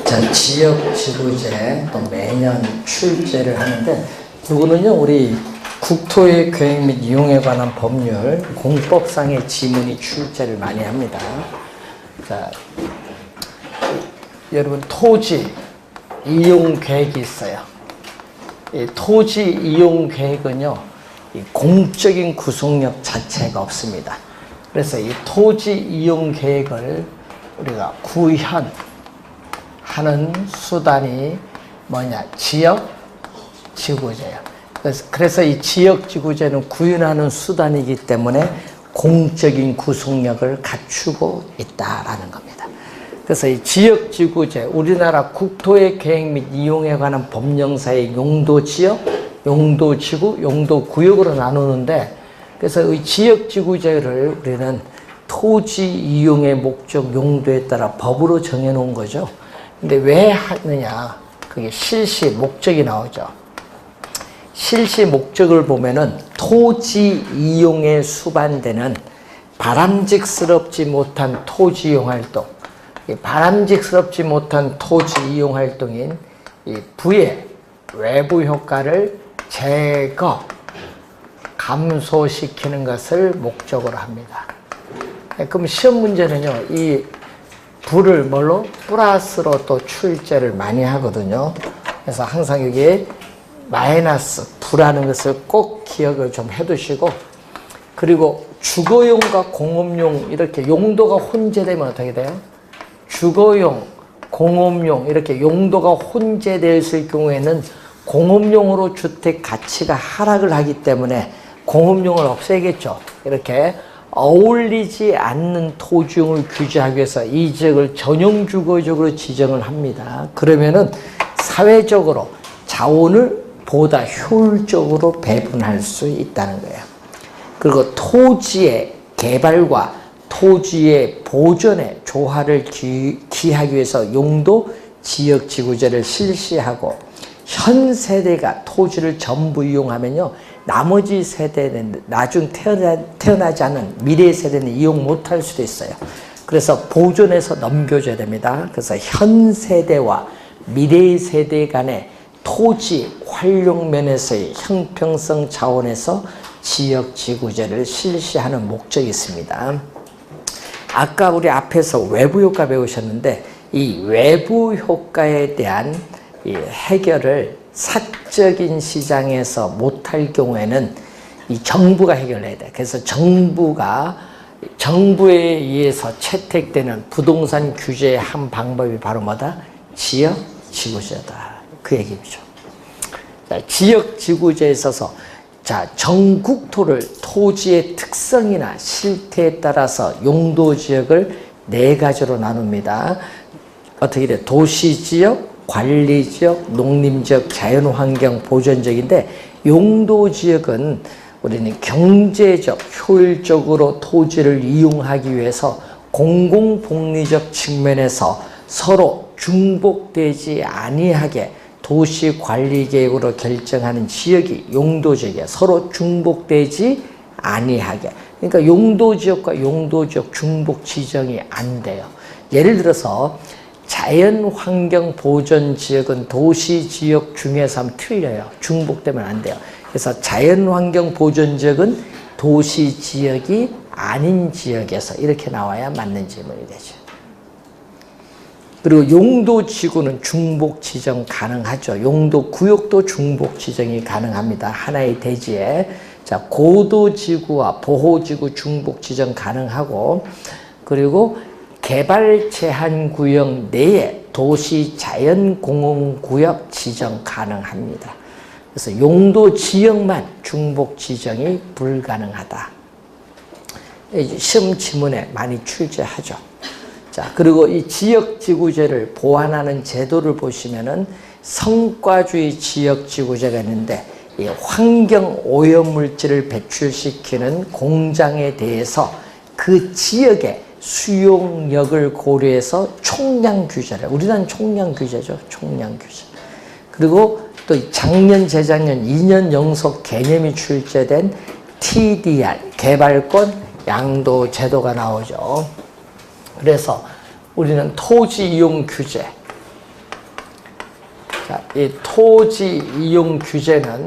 자, 지역지구제 또 매년 출제를 하는데 이거는요 우리 국토의 계획 및 이용에 관한 법률 공법상의 지문이 출제를 많이 합니다. 자, 여러분 토지 이용 계획이 있어요. 이 토지 이용 계획은요 이 공적인 구속력 자체가 없습니다. 그래서 이 토지 이용 계획을 우리가 구현하는 수단이 뭐냐? 지역지구제예요. 그래서 이 지역지구제는 구현하는 수단이기 때문에 공적인 구속력을 갖추고 있다라는 겁니다. 그래서 이 지역지구제, 우리나라 국토의 계획 및 이용에 관한 법령사의 용도지역, 용도지구, 용도구역으로 나누는데, 그래서 이 지역지구제를 우리는 토지 이용의 목적, 용도에 따라 법으로 정해놓은 거죠. 근데 왜 하느냐? 그게 실시 목적이 나오죠. 실시 목적을 보면은 토지 이용에 수반되는 바람직스럽지 못한 토지 이용 활동, 바람직스럽지 못한 토지 이용 활동인 이 부의 외부 효과를 제거, 감소시키는 것을 목적으로 합니다. 그럼 시험 문제는요, 이 부를 뭘로? 플러스로 또 출제를 많이 하거든요. 그래서 항상 여기에 마이너스, 부라는 것을 꼭 기억을 좀 해두시고, 그리고 주거용과 공업용 이렇게 용도가 혼재되면 어떻게 돼요? 주거용, 공업용 이렇게 용도가 혼재되었을 경우에는 공업용으로 주택 가치가 하락을 하기 때문에 공업용을 없애겠죠. 이렇게 어울리지 않는 토지용을 규제하기 위해서 이 지역을 전용 주거지역으로 지정을 합니다. 그러면은 사회적으로 자원을 보다 효율적으로 배분할 수 있다는 거예요. 그리고 토지의 개발과 토지의 보존에 조화를 기하기 위해서 용도 지역지구제를 실시하고, 현 세대가 토지를 전부 이용하면요 나머지 세대는 나중 태어나지 않은 미래 세대는 이용 못할 수도 있어요. 그래서 보존해서 넘겨줘야 됩니다. 그래서 현 세대와 미래 세대 간의 토지 활용 면에서의 형평성 차원에서 지역지구제를 실시하는 목적이 있습니다. 아까 우리 앞에서 외부 효과 배우셨는데, 이 외부 효과에 대한 이 해결을 사적인 시장에서 못할 경우에는 이 정부가 해결해야 돼. 그래서 정부에 의해서 채택되는 부동산 규제의 한 방법이 바로 뭐다? 지역지구제다. 그 얘기죠. 자, 지역지구제에 있어서 자, 전국토를 토지의 특성이나 실태에 따라서 용도지역을 4가지로 나눕니다. 어떻게 돼? 도시지역, 관리지역, 농림지역, 자연환경 보전지역인데, 용도지역은 우리는 경제적, 효율적으로 토지를 이용하기 위해서 공공복리적 측면에서 서로 중복되지 아니하게 도시관리계획으로 결정하는 지역이 용도지역이에요. 서로 중복되지 아니하게. 그러니까 용도지역과 용도지역 중복 지정이 안 돼요. 예를 들어서 자연환경보전지역은 도시지역 중에서 하면 틀려요. 중복되면 안 돼요. 그래서 자연환경보전지역은 도시지역이 아닌 지역에서 이렇게 나와야 맞는 질문이 되죠. 그리고 용도지구는 중복 지정 가능하죠. 용도구역도 중복 지정이 가능합니다. 하나의 대지에. 자, 고도지구와 보호지구 중복 지정 가능하고, 그리고 개발 제한 구역 내에 도시 자연공원구역 지정 가능합니다. 그래서 용도 지역만 중복 지정이 불가능하다. 시험 지문에 많이 출제하죠. 자, 그리고 이 지역지구제를 보완하는 제도를 보시면은 성과주의 지역지구제가 있는데, 이 환경 오염물질을 배출시키는 공장에 대해서 그 지역의 수용력을 고려해서 총량 규제를, 우리나라는 총량 규제죠. 총량 규제. 그리고 또 작년, 재작년 2년 연속 개념이 출제된 TDR, 개발권 양도 제도가 나오죠. 그래서 우리는 토지 이용 규제, 자, 이 토지 이용 규제는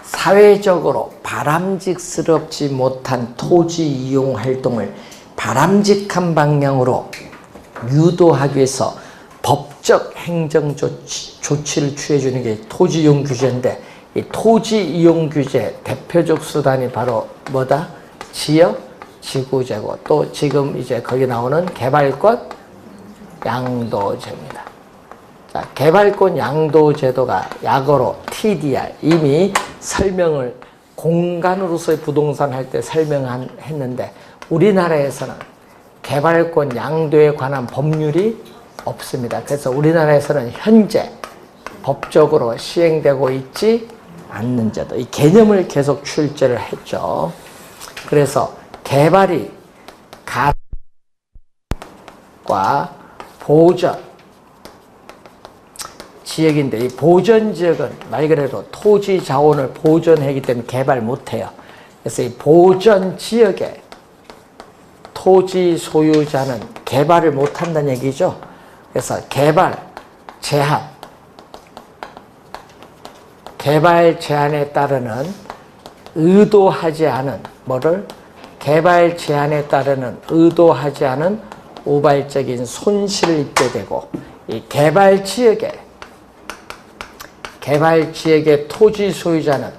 사회적으로 바람직스럽지 못한 토지 이용 활동을 바람직한 방향으로 유도하기 위해서 법적 행정 조치를 취해주는 게 토지 이용 규제인데, 이 토지 이용 규제 대표적 수단이 바로 뭐다? 지역 지구제고, 또 지금 이제 거기 나오는 개발권 양도제입니다. 자, 개발권 양도제도가 약어로 TDR, 이미 설명을 공간으로서의 부동산 할 때 설명했는데, 우리나라에서는 개발권 양도에 관한 법률이 없습니다. 그래서 우리나라에서는 현재 법적으로 시행되고 있지 않는 제도, 이 개념을 계속 출제를 했죠. 그래서 개발이 가과 보전 지역인데, 이 보전 지역은 말 그대로 토지 자원을 보존하기 때문에 개발 못해요. 그래서 이 보전 지역에 토지 소유자는 개발을 못한다는 얘기죠. 그래서 개발 제한에 따르는 의도하지 않은 개발 제한에 따르는 의도하지 않은 우발적인 손실을 입게 되고, 이 개발 지역의 토지 소유자는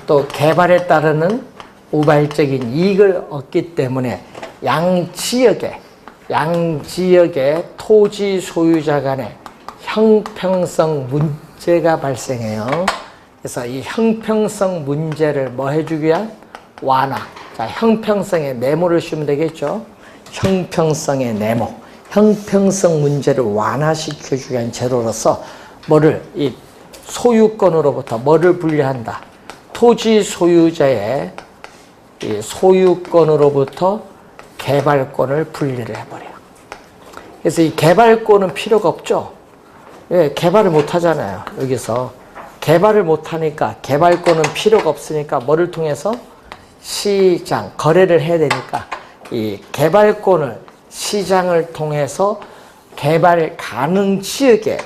또 개발에 따르는 우발적인 이익을 얻기 때문에 양지역의 토지 소유자 간의 형평성 문제가 발생해요. 그래서 이 형평성 문제를 뭐 해주기 위한 완화. 자, 형평성의 네모를 씌우면 되겠죠. 형평성의 네모. 형평성 문제를 완화시켜주기 위한 제도로서 이 소유권으로부터 뭐를 분리한다? 토지 소유자의 이 소유권으로부터 개발권을 분리를 해버려요. 그래서 이 개발권은 필요가 없죠. 왜? 개발을 못 하잖아요. 여기서 개발을 못 하니까 개발권은 필요가 없으니까 뭐를 통해서? 시장, 거래를 해야 되니까 이 개발권을 시장을 통해서 개발 가능 지역에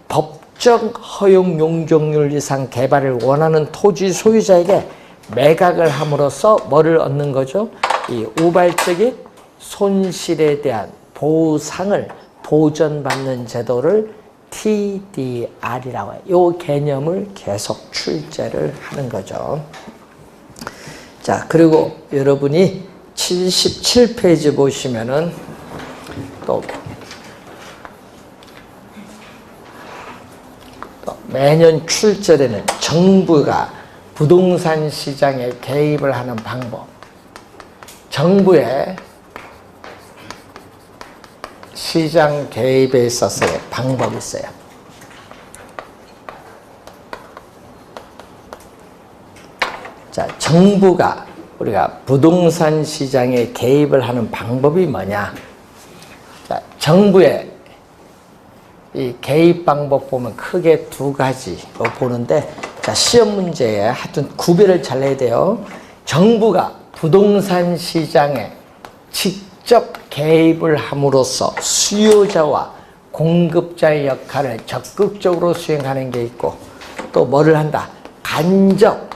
법적 허용 용적률 이상 개발을 원하는 토지 소유자에게 매각을 함으로써 뭐를 얻는 거죠? 이 우발적인 손실에 대한 보상을 보전받는 제도를 TDR이라고 해요. 이 개념을 계속 출제를 하는 거죠. 자, 그리고 여러분이 77페이지 보시면은 또 매년 출제되는 정부가 부동산 시장에 개입을 하는 방법. 정부의 시장 개입에 있어서의 방법이 있어요. 자, 정부가 우리가 부동산 시장에 개입을 하는 방법이 뭐냐? 자, 정부의 이 개입 방법 보면 크게 두 가지로 보는데, 자, 시험 문제에 하여튼 구별을 잘 해야 돼요. 정부가 부동산 시장에 직접 개입을 함으로써 수요자와 공급자의 역할을 적극적으로 수행하는 게 있고, 또 뭐를 한다? 간접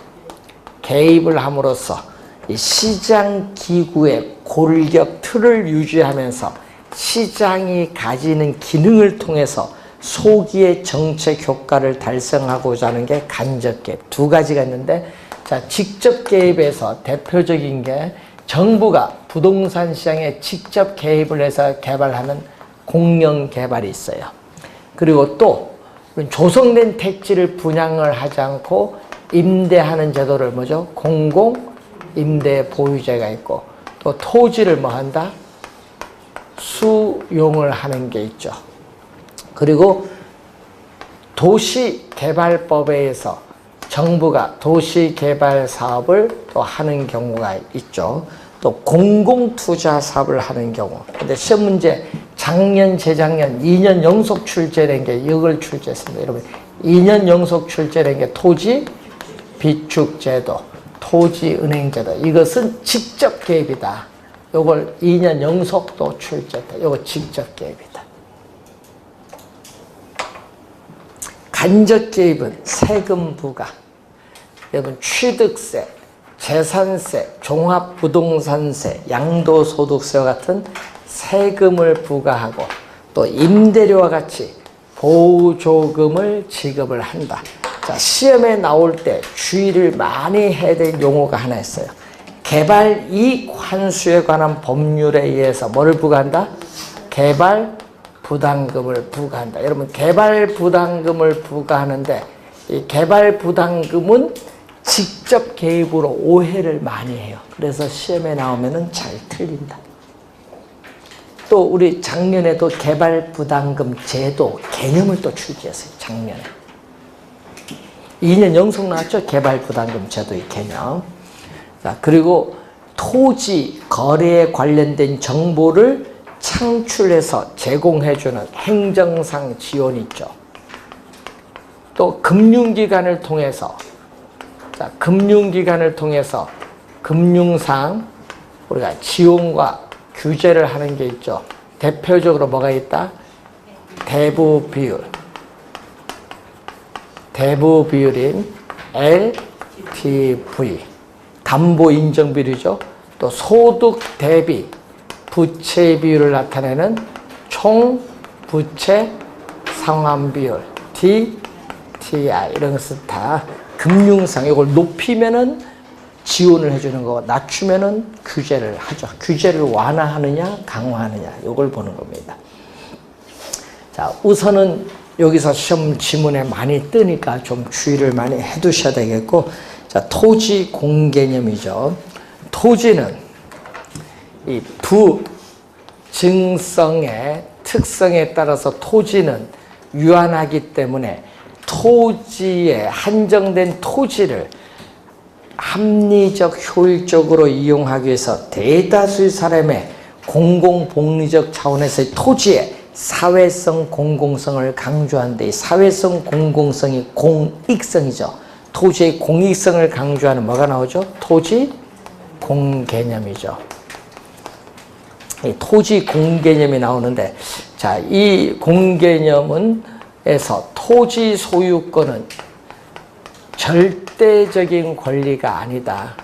개입을 함으로써 이 시장 기구의 골격 틀을 유지하면서 시장이 가지는 기능을 통해서 소기의 정책 효과를 달성하고자 하는 게 간접 개입. 두 가지가 있는데, 자, 직접 개입에서 대표적인 게 정부가 부동산 시장에 직접 개입을 해서 개발하는 공영 개발이 있어요. 그리고 또 조성된 택지를 분양을 하지 않고 임대하는 제도를 뭐죠? 공공 임대 보유제가 있고, 또 토지를 뭐 한다? 수용을 하는 게 있죠. 그리고 도시개발법에 의해서 정부가 도시개발 사업을 또 하는 경우가 있죠. 또 공공투자 사업을 하는 경우. 근데 시험 문제 작년, 재작년 2년 연속 출제된 게 이걸 출제했습니다. 여러분, 2년 연속 출제된 게 토지 비축제도, 토지은행제도. 이것은 직접 개입이다. 요걸 2년 연속 또 출제했다. 요거 직접 개입이다. 간접 개입은 세금 부과, 여러분 취득세, 재산세, 종합부동산세, 양도소득세와 같은 세금을 부과하고 또 임대료와 같이 보조금을 지급을 한다. 자, 시험에 나올 때 주의를 많이 해야 될 용어가 하나 있어요. 개발이익 환수에 관한 법률에 의해서 뭐를 부과한다? 개발부담금을 부과한다. 여러분 개발부담금을 부과하는데 이 개발부담금은 직접 개입으로 오해를 많이 해요. 그래서 시험에 나오면은 잘 틀린다. 또 우리 작년에도 개발부담금 제도 개념을 또 출제했어요. 작년에 2년 연속 나왔죠. 개발부담금 제도의 개념. 자, 그리고 토지 거래에 관련된 정보를 창출해서 제공해주는 행정상 지원이 있죠. 또 금융기관을 통해서, 자, 금융기관을 통해서 금융상 우리가 지원과 규제를 하는 게 있죠. 대표적으로 뭐가 있다? 대부 비율인 LTV, 담보 인정 비율이죠. 또 소득 대비 부채 비율을 나타내는 총 부채 상환 비율 DTI, 이런 것은 다 금융상, 이걸 높이면은 지원을 해주는 거, 낮추면은 규제를 하죠. 규제를 완화하느냐 강화하느냐, 이걸 보는 겁니다. 자, 우선은 여기서 시험 지문에 많이 뜨니까 좀 주의를 많이 해두셔야 되겠고, 자, 토지 공개념이죠. 토지는 이 부증성의 특성에 따라서 토지는 유한하기 때문에 토지에 한정된 토지를 합리적 효율적으로 이용하기 위해서 대다수의 사람의 공공복리적 차원에서의 토지의 사회성 공공성을 강조하는데, 이 사회성 공공성이 공익성이죠. 토지의 공익성을 강조하는 뭐가 나오죠? 토지 공개념이죠. 이 토지 공개념이 나오는데, 자, 이 공개념에서 토지 소유권은 절대적인 권리가 아니다.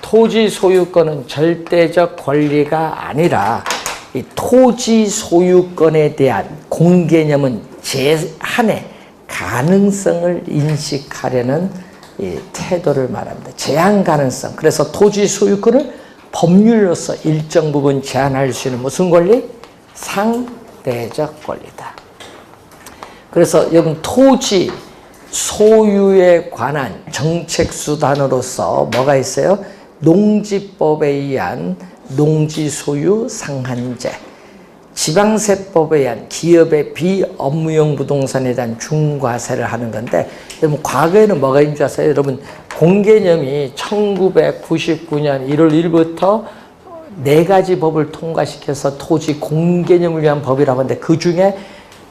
토지 소유권은 절대적 권리가 아니라 이 토지 소유권에 대한 공개념은 제한의 가능성을 인식하려는 이 태도를 말합니다. 제한 가능성. 그래서 토지 소유권을 법률로서 일정 부분 제한할 수 있는 무슨 권리? 상대적 권리다. 그래서 여러분 토지 소유에 관한 정책 수단으로서 뭐가 있어요? 농지법에 의한 농지 소유 상한제, 지방세법에 의한 기업의 비업무용 부동산에 대한 중과세를 하는 건데, 여러분 과거에는 뭐가 있는 줄 아세요? 여러분 공개념이 1999년 1월 1일부터 4가지 법을 통과시켜서 토지 공개념을 위한 법이라고 하는데, 그 중에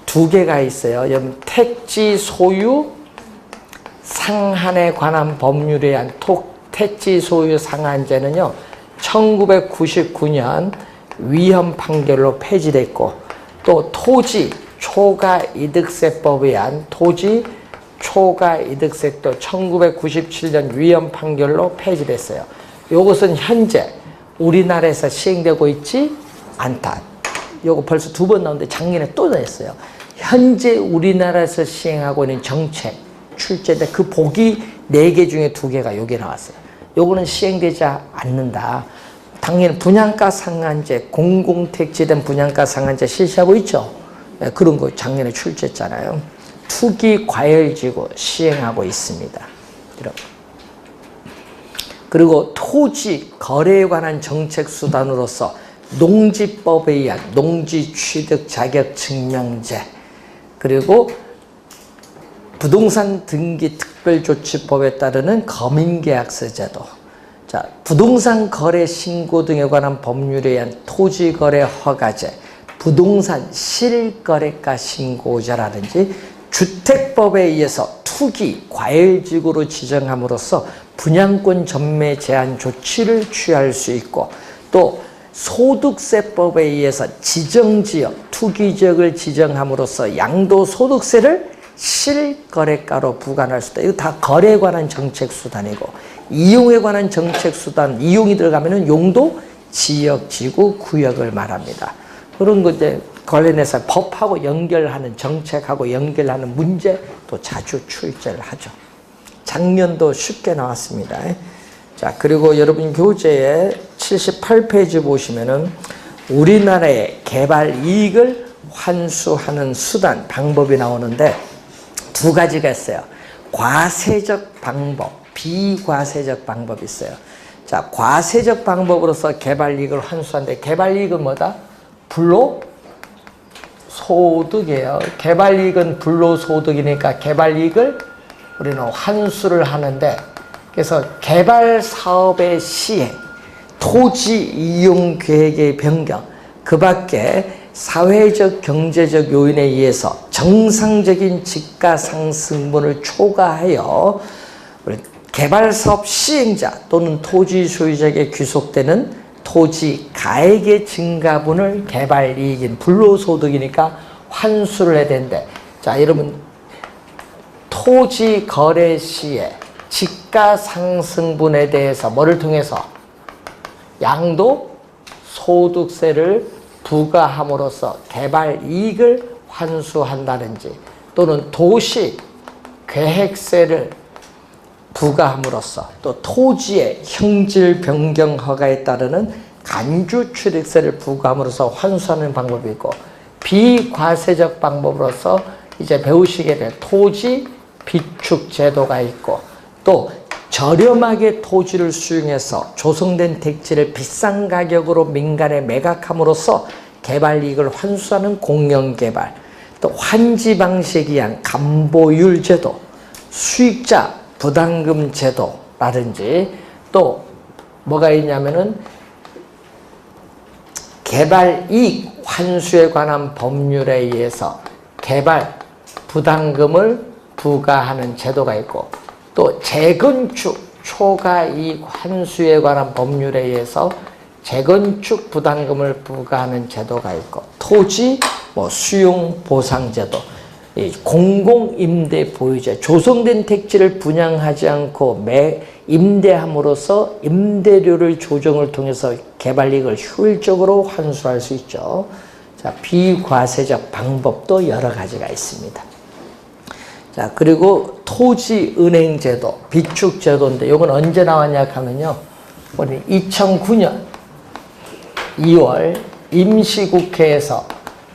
2개가 있어요. 여러분 택지 소유 상한에 관한 법률에 의한 택지 소유 상한제는요 1999년 위헌 판결로 폐지됐고, 또 토지 초과이득세법에 의한 토지 초과이득세도 1997년 위헌 판결로 폐지됐어요. 이것은 현재 우리나라에서 시행되고 있지 않다. 이거 벌써 2번 나오는데 작년에 또 냈어요. 현재 우리나라에서 시행하고 있는 정책 출제인데 그 보기 4개 중에 2개가 여기 나왔어요. 요거는 시행되지 않는다. 당연히 분양가 상한제, 공공택지된 분양가 상한제 실시하고 있죠. 네, 그런 거 작년에 출제했잖아요. 투기 과열지구 시행하고 있습니다. 그리고 토지 거래에 관한 정책 수단으로서 농지법에 의한 농지 취득 자격 증명제, 그리고 부동산 등기 특별조치법에 따르는 검인계약서 제도, 자, 부동산 거래 신고 등에 관한 법률에 의한 토지거래 허가제, 부동산 실거래가 신고제라든지 주택법에 의해서 투기 과열지구로 지정함으로써 분양권 전매 제한 조치를 취할 수 있고, 또 소득세법에 의해서 지정지역, 투기지역을 지정함으로써 양도소득세를 실거래가로 부과할 수 있다. 이거 다 거래에 관한 정책수단이고, 이용에 관한 정책수단, 이용이 들어가면은 용도, 지역, 지구, 구역을 말합니다. 그런 거 이제 관련해서 법하고 연결하는, 정책하고 연결하는 문제 또 자주 출제를 하죠. 작년도 쉽게 나왔습니다. 자, 그리고 여러분 교재에 78페이지 보시면은 우리나라의 개발 이익을 환수하는 수단, 방법이 나오는데 두 가지가 있어요. 과세적 방법, 비과세적 방법이 있어요. 자, 과세적 방법으로서 개발 이익을 환수하는데, 개발 이익은 뭐다? 불로소득이에요. 개발 이익은 불로소득이니까 개발 이익을 우리는 환수를 하는데, 그래서 개발 사업의 시행, 토지 이용 계획의 변경, 그 밖에 사회적 경제적 요인에 의해서 정상적인 집가 상승분을 초과하여 개발 사업 시행자 또는 토지 소유자에게 귀속되는 토지 가액의 증가분을 개발 이익인 불로소득이니까 환수를 해야 되는데, 자, 여러분 토지 거래 시에 집가 상승분에 대해서 뭐를 통해서 양도소득세를 부과함으로써 개발 이익을 환수한다든지, 또는 도시 계획세를 부과함으로써, 또 토지의 형질 변경 허가에 따르는 간주 취득세를 부과함으로써 환수하는 방법이 있고, 비과세적 방법으로서 이제 배우시게 될 토지 비축 제도가 있고, 또 저렴하게 토지를 수용해서 조성된 택지를 비싼 가격으로 민간에 매각함으로써 개발 이익을 환수하는 공영개발, 또 환지 방식에 의한 감보율 제도, 수익자 부담금 제도라든지, 또 뭐가 있냐면은 개발 이익 환수에 관한 법률에 의해서 개발 부담금을 부과하는 제도가 있고, 또 재건축 초과이익 환수에 관한 법률에 의해서 재건축 부담금을 부과하는 제도가 있고, 토지 수용 보상 제도, 공공임대 보유제, 조성된 택지를 분양하지 않고 임대함으로써 임대료를 조정을 통해서 개발이익을 효율적으로 환수할 수 있죠. 자, 비과세적 방법도 여러 가지가 있습니다. 자, 그리고 토지은행제도, 비축제도인데, 이건 언제 나왔냐 하면요, 우리 2009년 2월 임시국회에서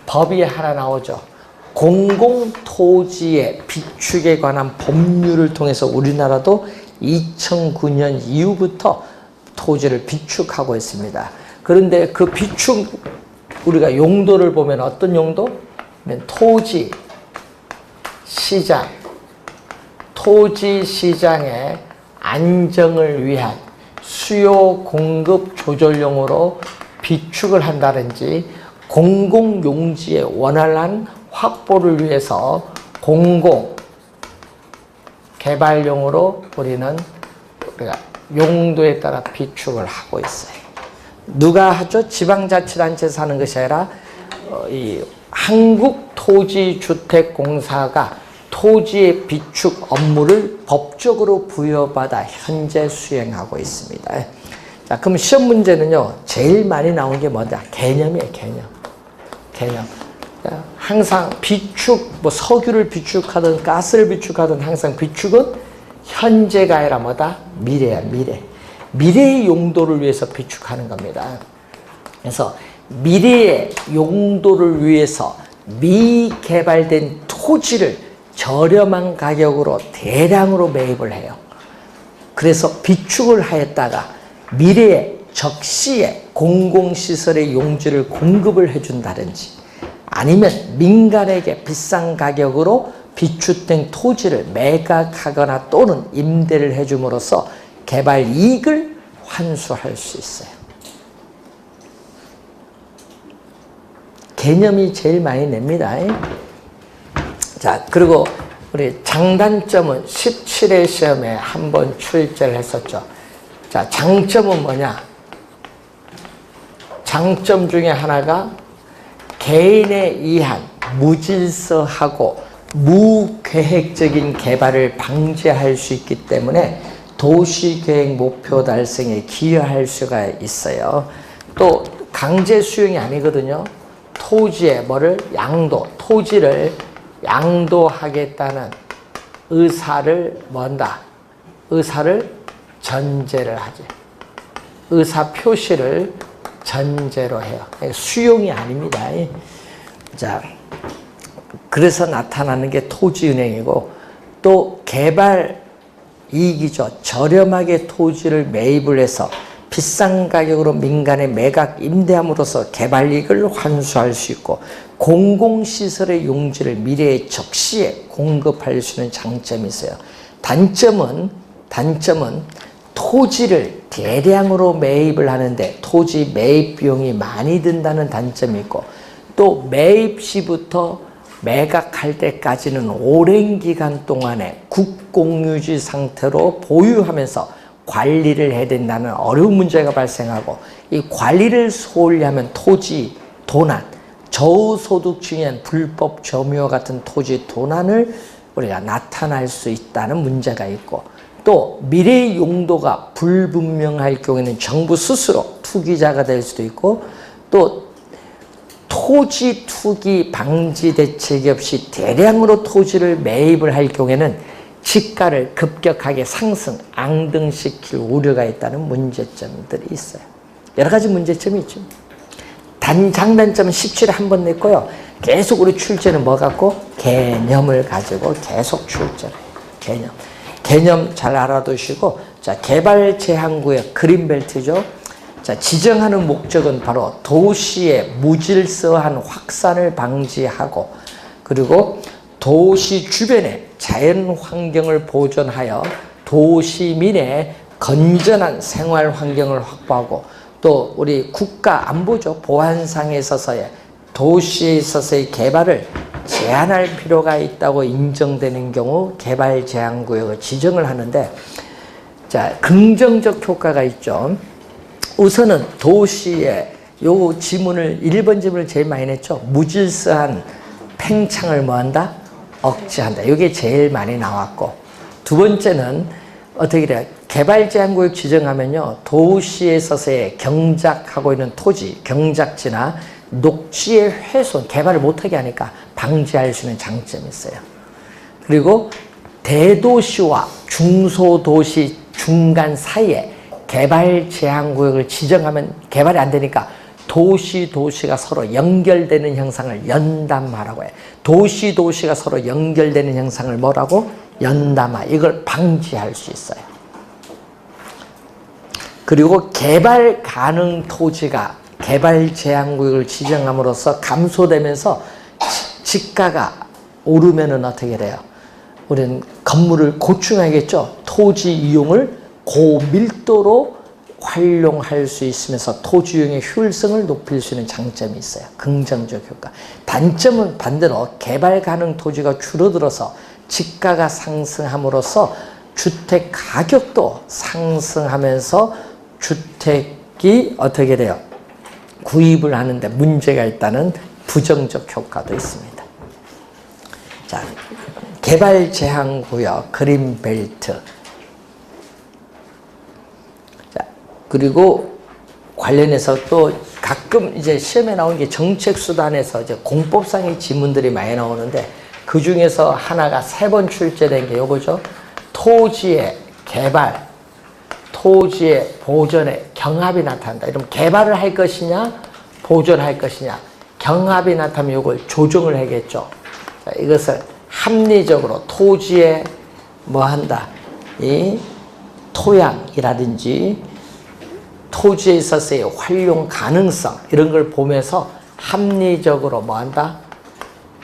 법이 하나 나오죠. 공공토지의 비축에 관한 법률을 통해서 우리나라도 2009년 이후부터 토지를 비축하고 있습니다. 그런데 그 비축, 우리가 용도를 보면 어떤 용도? 토지 시장, 토지 시장의 안정을 위한 수요 공급 조절용으로 비축을 한다든지, 공공용지의 원활한 확보를 위해서 공공 개발용으로 우리가 용도에 따라 비축을 하고 있어요. 누가 하죠? 지방자치단체에서 하는 것이 아니라 이 한국토지주택공사가 토지의 비축 업무를 법적으로 부여받아 현재 수행하고 있습니다. 자, 그럼 시험 문제는요, 제일 많이 나온 게 뭐냐? 개념이에요, 개념. 항상 비축, 석유를 비축하든 가스를 비축하든 항상 비축은 현재가 아니라 뭐다? 미래야, 미래. 미래의 용도를 위해서 비축하는 겁니다. 그래서 미래의 용도를 위해서 미개발된 토지를 저렴한 가격으로 대량으로 매입을 해요. 그래서 비축을 하였다가 미래에 적시에 공공시설의 용지를 공급을 해준다든지, 아니면 민간에게 비싼 가격으로 비축된 토지를 매각하거나 또는 임대를 해줌으로써 개발 이익을 환수할 수 있어요. 개념이 제일 많이 냅니다. 자, 그리고 우리 장단점은 17회 시험에 한번 출제를 했었죠. 자, 장점은 뭐냐? 장점 중에 하나가 개인에 의한 무질서하고 무계획적인 개발을 방지할 수 있기 때문에 도시계획 목표 달성에 기여할 수가 있어요. 또 강제 수용이 아니거든요. 토지에 토지를 양도하겠다는 의사를 의사를 전제를 하지. 의사 표시를 전제로 해요. 수용이 아닙니다. 자, 그래서 나타나는 게 토지은행이고, 또 개발 이익이죠. 저렴하게 토지를 매입을 해서 비싼 가격으로 민간에 매각 임대함으로써 개발 이익을 환수할 수 있고, 공공시설의 용지를 미래에 적시에 공급할 수 있는 장점이 있어요. 단점은 토지를 대량으로 매입을 하는데 토지 매입 비용이 많이 든다는 단점이 있고, 또 매입 시부터 매각할 때까지는 오랜 기간 동안에 국공유지 상태로 보유하면서 관리를 해야 된다는 어려운 문제가 발생하고, 이 관리를 소홀히 하면 토지 도난, 저소득층의 불법 점유와 같은 토지 도난을 우리가 나타날 수 있다는 문제가 있고, 또 미래의 용도가 불분명할 경우에는 정부 스스로 투기자가 될 수도 있고, 또 토지 투기 방지 대책이 없이 대량으로 토지를 매입을 할 경우에는 지가를 급격하게 앙등시킬 우려가 있다는 문제점들이 있어요. 여러 가지 문제점이 있죠. 장단점은 17에 한 번 냈고요. 계속 우리 출제는 뭐 갖고? 개념을 가지고 계속 출제를 해요. 개념 잘 알아두시고, 자, 개발 제한구역 그린벨트죠. 자, 지정하는 목적은 바로 도시의 무질서한 확산을 방지하고, 그리고 도시 주변의 자연 환경을 보존하여 도시민의 건전한 생활 환경을 확보하고, 또 우리 국가 안보죠. 보안상에 있어서의 도시에 있어서의 개발을 제한할 필요가 있다고 인정되는 경우 개발 제한 구역을 지정을 하는데, 자, 긍정적 효과가 있죠. 우선은 도시의 요 지문을 1번 지문을 제일 많이 냈죠. 무질서한 팽창을 뭐한다? 억제한다. 이게 제일 많이 나왔고, 두 번째는 어떻게 돼요? 개발 제한 구역 지정하면요, 도시에 있어서의 경작하고 있는 토지, 경작지나 녹지의 훼손, 개발을 못하게 하니까 방지할 수 있는 장점이 있어요. 그리고 대도시와 중소도시 중간 사이에 개발 제한 구역을 지정하면 개발이 안 되니까 도시가 서로 연결되는 현상을 연담화라고 해요. 도시가 서로 연결되는 현상을 뭐라고? 연담화. 이걸 방지할 수 있어요. 그리고 개발 가능 토지가 개발 제한 구역을 지정함으로써 감소되면서 지가가 오르면은 어떻게 돼요? 우리는 건물을 고충하겠죠. 토지 이용을 고밀도로 활용할 수 있으면서 토지 이용의 효율성을 높일 수 있는 장점이 있어요. 긍정적 효과. 단점은 반대로 개발 가능 토지가 줄어들어서 지가가 상승함으로써 주택 가격도 상승하면서 주택이 어떻게 돼요? 구입을 하는데 문제가 있다는 부정적 효과도 있습니다. 자, 개발 제한 구역 그린벨트. 자, 그리고 관련해서 또 가끔 이제 시험에 나온 게 정책 수단에서 이제 공법상의 지문들이 많이 나오는데, 그 중에서 하나가 3번 출제된 게 요거죠. 토지의 개발, 토지의 보존에 경합이 나타난다. 이러면 개발을 할 것이냐, 보존할 것이냐, 경합이 나타나면 이걸 조정을 해야겠죠. 자, 이것을 합리적으로 토지에 뭐 한다? 이 토양이라든지 토지에 있어서의 활용 가능성, 이런 걸 보면서 합리적으로 뭐 한다?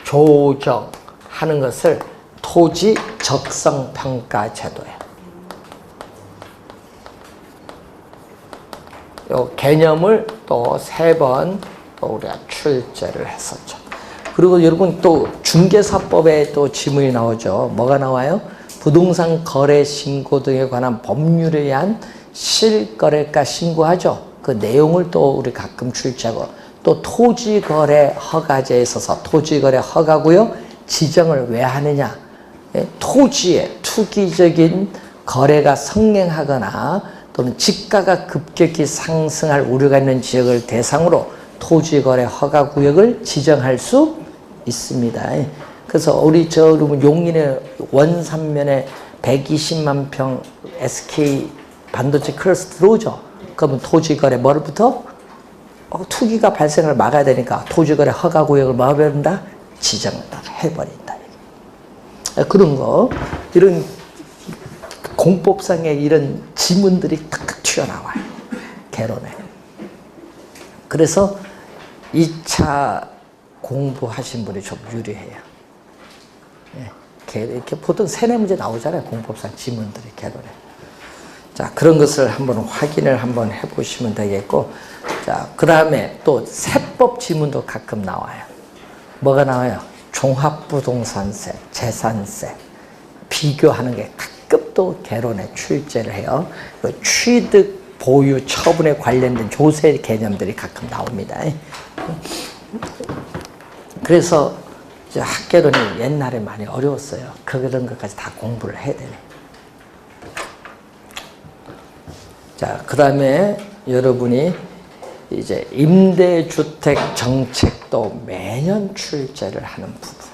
조정하는 것을 토지 적성 평가 제도예요. 요 개념을 또 3번 또 우리가 출제를 했었죠. 그리고 여러분 또 중개사법에 또 지문이 나오죠. 뭐가 나와요? 부동산 거래 신고 등에 관한 법률에 의한 실거래가 신고하죠. 그 내용을 또 우리 가끔 출제하고, 또 토지거래 허가제에 있어서 토지거래 허가구역 지정을 왜 하느냐. 토지의 투기적인 거래가 성행하거나 또는 지가가 급격히 상승할 우려가 있는 지역을 대상으로 토지거래 허가구역을 지정할 수 있습니다. 그래서 우리 여러분 용인의 원산면에 120만 평 SK 반도체 클러스터 들어오죠. 그러면 토지거래 뭐부터? 투기가 발생을 막아야 되니까 토지거래 허가구역을 뭐 해버린다? 지정을 해버린다. 그런 거, 이런 공법상의 이런 지문들이 탁탁 튀어나와요. 개론에. 그래서 2차 공부하신 분이 좀 유리해요. 이렇게 보통 세뇌 문제 나오잖아요. 공법상 지문들이 개론에. 자, 그런 것을 한번 확인을 한번 해보시면 되겠고, 자, 그 다음에 또 세법 지문도 가끔 나와요. 뭐가 나와요? 종합부동산세, 재산세 비교하는 게 가끔 또 개론에 출제를 해요. 그 취득, 보유, 처분에 관련된 조세 개념들이 가끔 나옵니다. 그래서 학개론이 옛날에 많이 어려웠어요. 그런 것까지 다 공부를 해야 되네. 자, 그 다음에 여러분이 이제 임대주택 정책도 매년 출제를 하는 부분.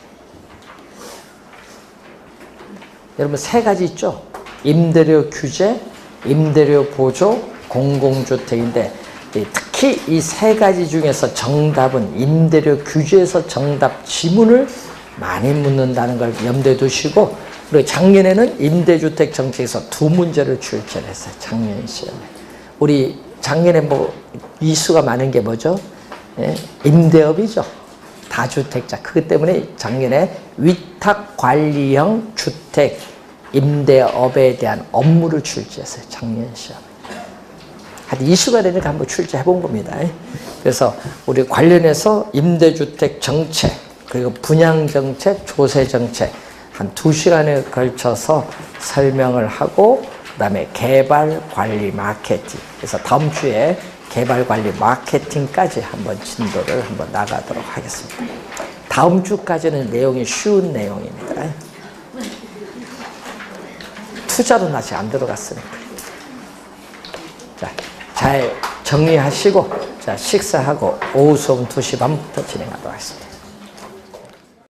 여러분 세 가지 있죠? 임대료 규제, 임대료 보조, 공공주택인데 특히 이 세 가지 중에서 정답은 임대료 규제에서 정답 지문을 많이 묻는다는 걸 염두에 두시고, 그리고 작년에는 임대주택 정책에서 2문제를 출제를 했어요. 작년 시험에. 우리 작년에 뭐 이수가 많은 게 뭐죠? 임대업이죠. 다주택자. 그것 때문에 작년에 위탁관리형 주택 임대업에 대한 업무를 출제했어요. 작년 시험에. 하여튼 이슈가 되니까 한번 출제해 본 겁니다. 그래서 우리 관련해서 임대주택 정책, 그리고 분양정책, 조세정책 한 2시간에 걸쳐서 설명을 하고, 그 다음에 개발관리 마케팅. 그래서 다음 주에 개발관리 마케팅까지 한번 진도를 한번 나가도록 하겠습니다. 다음 주까지는 내용이 쉬운 내용입니다. 투자로는 아직 안 들어갔으니까. 자, 잘 정리하시고, 자, 식사하고 오후 수업 2시 반부터 진행하도록 하겠습니다.